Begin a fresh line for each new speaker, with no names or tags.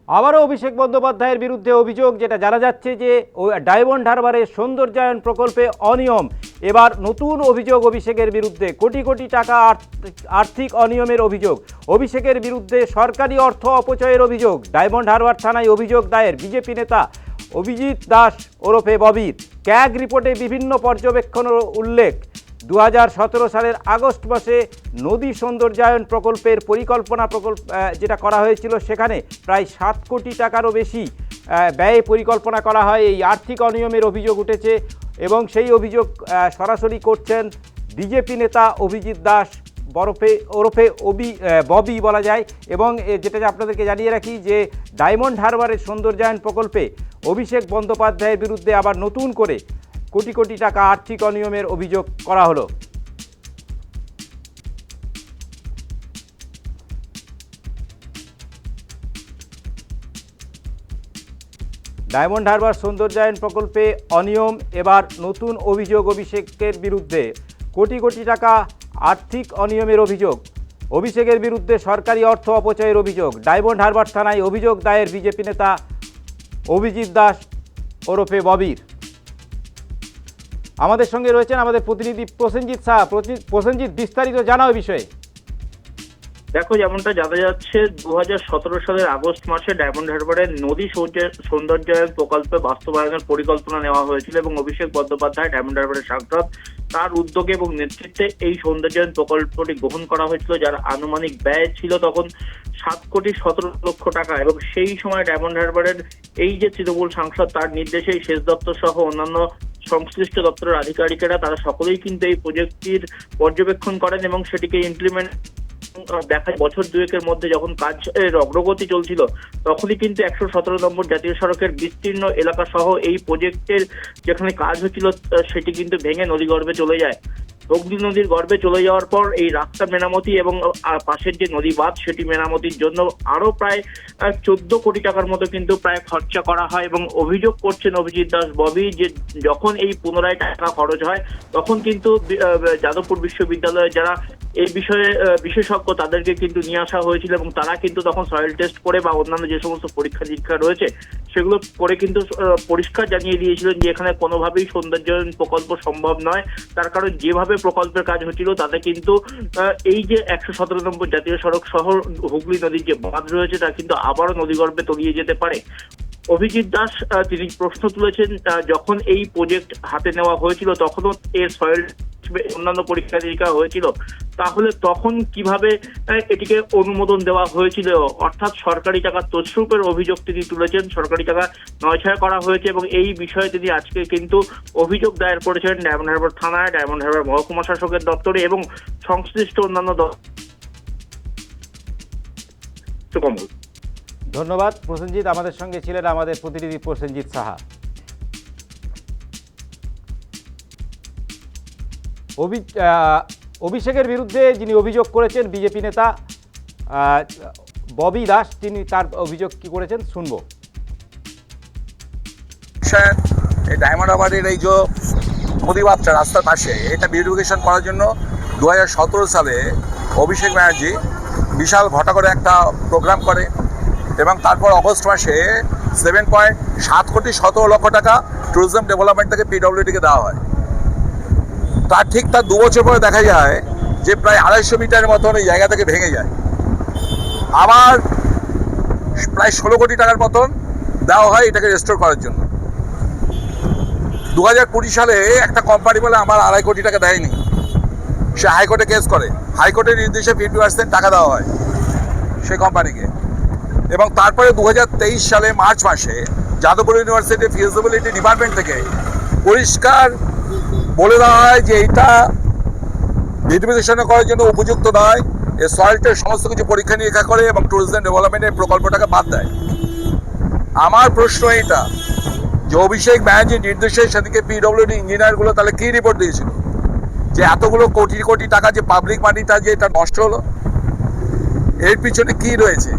আবারও অভিষেক বন্দ্যোপাধ্যায়ের বিরুদ্ধে অভিযোগ, যেটা জানা যাচ্ছে যে ডায়মন্ড হারবারের সৌন্দর্যায়ন প্রকল্পে অনিয়ম। এবার নতুন অভিযোগ অভিষেকের বিরুদ্ধে, কোটি কোটি টাকা আর্থিক অনিয়মের অভিযোগ। অভিষেকের বিরুদ্ধে সরকারি অর্থ অপচয়ের অভিযোগ। ডায়মন্ড হারবার থানায় অভিযোগ দায়ের বিজেপি নেতা অভিজিৎ দাস ওরফে ববির। ক্যাগ রিপোর্টে বিভিন্ন পর্যবেক্ষণ উল্লেখ। 2017 সালের আগস্ট মাসে নদী সৌন্দর্যায়ন প্রকল্পের পরিকল্পনা যেটা করা হয়েছিল, সেখানে প্রায় 7 কোটি টাকারও বেশি ব্যয়ে পরিকল্পনা করা হয়। এই আর্থিক অনিয়মের অভিযোগ উঠেছে এবং সেই অভিযোগ সরাসরি করছেন বিজেপি নেতা অভিজিৎ দাস ওরফে ববি বলা যায়। এবং যেটা আপনাদেরকে জানিয়ে রাখি যে ডায়মন্ড হারবারের সৌন্দর্যায়ন প্রকল্পে অভিষেক বন্দ্যোপাধ্যায়ের বিরুদ্ধে আবার নতুন করে কোটি কোটি টাকা আর্থিক অনিয়মের অভিযোগ করা হলো। ডায়মন্ড হারবার সৌন্দর্যায়ন প্রকল্পে অনিয়ম, এবার নতুন অভিযোগ অভিষেকের বিরুদ্ধে। কোটি কোটি টাকা আর্থিক অনিয়মের অভিযোগ। অভিষেকের বিরুদ্ধে সরকারি অর্থ অপচয়ের অভিযোগ। ডায়মন্ড হারবার থানায় অভিযোগ দায়ের বিজেপি নেতা অভিজিৎ দাস ওরফে ববির। আমাদের সঙ্গে রয়েছেন আমাদের প্রতিনিধি প্রসেনজিৎ সাহা। প্রসেনজিৎ, বিস্তারিত জানাও বিষয়ে।
দেখো, যেমনটা জানা যাচ্ছে 2017 সালের আগস্ট মাসে ডায়মন্ড হারবারের নদী সৌন্দর্যায়ন প্রকল্পে বাস্তবায়নের পরিকল্পনা নেওয়া হয়েছিল এবং অভিষেক বন্দ্যোপাধ্যায় ডায়মন্ড হারবারের সাংসদ, তার উদ্যোগে এবং নেতৃত্বে এই সৌন্দর্যায়ন প্রকল্পটি গ্রহণ করা হয়েছিল, যার আনুমানিক ব্যয় ছিল তখন 7,17,00,000 টাকা। এবং সেই সময় ডায়মন্ড হারবারের এই যে তৃণমূল সাংসদ, তার নির্দেশেই সেচ দপ্তর সহ অন্যান্য সংশ্লিষ্ট দপ্তরের আধিকারিকেরা তারা সকলেই কিন্তু এই প্রজেক্টটির পর্যবেক্ষণ করেন এবং সেটিকে ইমপ্লিমেন্ট দেখা বছর দুয়েকের মধ্যে যখন কাজের অগ্রগতি চলছিল, তখনই কিন্তু 117 নম্বর জাতীয় সড়কের বিস্তীর্ণ এলাকা সহ এই প্রজেক্টের যেখানে কাজ হচ্ছিল সেটি কিন্তু ভেঙে নদীগর্ভে চলে যায়। হুগলি নদীর গর্ভে চলে যাওয়ার পর এই রাস্তা মেরামতি এবং পাশের যে নদী বাঁধ সেটি মেরামতির জন্য আরো প্রায় 14 কোটি টাকার মতো কিন্তু প্রায় খরচা করা হয়। এবং অভিযোগ করছেন অভিজিৎ দাস ববি যে যখন এই পুনরায় টাকা খরচ হয়, তখন কিন্তু যাদবপুর বিশ্ববিদ্যালয়ে যারা এই বিষয়ে বিশেষজ্ঞ তাদেরকে কিন্তু নিয়ে আসা হয়েছিল এবং তারা কিন্তু তখন সয়েল টেস্ট করে বা অন্যান্য যে সমস্ত পরীক্ষা নিরীক্ষা রয়েছে সেগুলো করে কিন্তু পরিষ্কার জানিয়ে দিয়েছিলেন যে এখানে কোনোভাবেই সৌন্দর্যায়ন প্রকল্প সম্ভব নয়। তার কারণ যেভাবে প্রকল্পের কাজ হচ্ছিল তাতে কিন্তু এই যে 117 নম্বর জাতীয় সড়ক সহ হুগলি নদীর যে বাঁধ রয়েছে তা কিন্তু আবারও নদীগর্ভে তলিয়ে যেতে পারে। অভিজিৎ দাস তিনি প্রশ্ন তুলেছেন, যখন এই প্রজেক্ট হাতে নেওয়া হয়েছিল তখনও এর সয়েল অন্যান্য পরীক্ষা নিরীক্ষা হয়েছিল, তাহলে তখন কিভাবে এটিকে অনুমোদন দেওয়া হয়েছিল? অর্থাৎ সরকারি টাকা তছরূপের অভিযোগ তিনি তুলেছেন। সরকারি টাকা নয়ছয় করা হয়েছে এবং এই বিষয়ে তিনি আজকে কিন্তু অভিযোগ দায়ের করেছেন ডায়মন্ড হারবার থানায়, ডায়মন্ড হারবার মহকুমা শাসকের দপ্তরে এবং সংশ্লিষ্ট অন্যান্য
ধন্যবাদ প্রসেনজিৎ। আমাদের সঙ্গে ছিলেন আমাদের প্রতিনিধি প্রসেনজিৎ সাহা। অভিষেকের বিরুদ্ধে যিনি অভিযোগ করেছেন বিজেপি নেতা ববি দাস, তিনি তার অভিযোগ কি করেছেন শুনবো।
এই ডায়মন্ড হারবারের এই যে নদীবাদটা রাস্তার পাশে, এটা বিউটিফিকেশন করার জন্য 2017 সালে অভিষেক ব্যানার্জি বিশাল ঘটা করে একটা প্রোগ্রাম করে এবং তারপর অগস্ট মাসে 7,17,00,000 টাকা ট্যুরিজম ডেভেলপমেন্ট থেকে পিডব্লিউডিকে দেওয়া হয়। তার 2 বছর পরে দেখা যায় যে প্রায় 250 মিটারের মতন এই জায়গা থেকে ভেঙে যায়। আবার প্রায় 16 কোটি টাকার মতন দেওয়া হয় এটাকে রেস্টোর করার জন্য। 2020 সালে একটা কোম্পানি বলে আমার 2.5 কোটি টাকা দেয়নি, সে হাইকোর্টে কেস করে। হাইকোর্টের নির্দেশে 50% টাকা দেওয়া হয় সেই কোম্পানিকে। এবং তারপরে 2023 সালে মার্চ মাসে যাদবপুর ইউনিভার্সিটি ফিজিবিলিটি ডিপার্টমেন্ট থেকে পরিষ্কার বলে দেওয়া হয় যে এইটা বিউটিফিকেশন করার জন্য উপযুক্ত নয়। এই সয়েলটের সমস্ত কিছু পরীক্ষা নিরীক্ষা করে এবং ট্যুরিজম ডেভেলপমেন্টের প্রকল্পটাকে বাদ দেয়। আমার প্রশ্ন এইটা যে অভিষেক ব্যানার্জির নির্দেশে সেদিকে পিডব্লিউডি ইঞ্জিনিয়ারগুলো তাহলে কি রিপোর্ট দিয়েছিল যে এতগুলো কোটি কোটি টাকা যে পাবলিক মানিটা যে এটা নষ্ট হলো, এর পিছনে কি রয়েছে?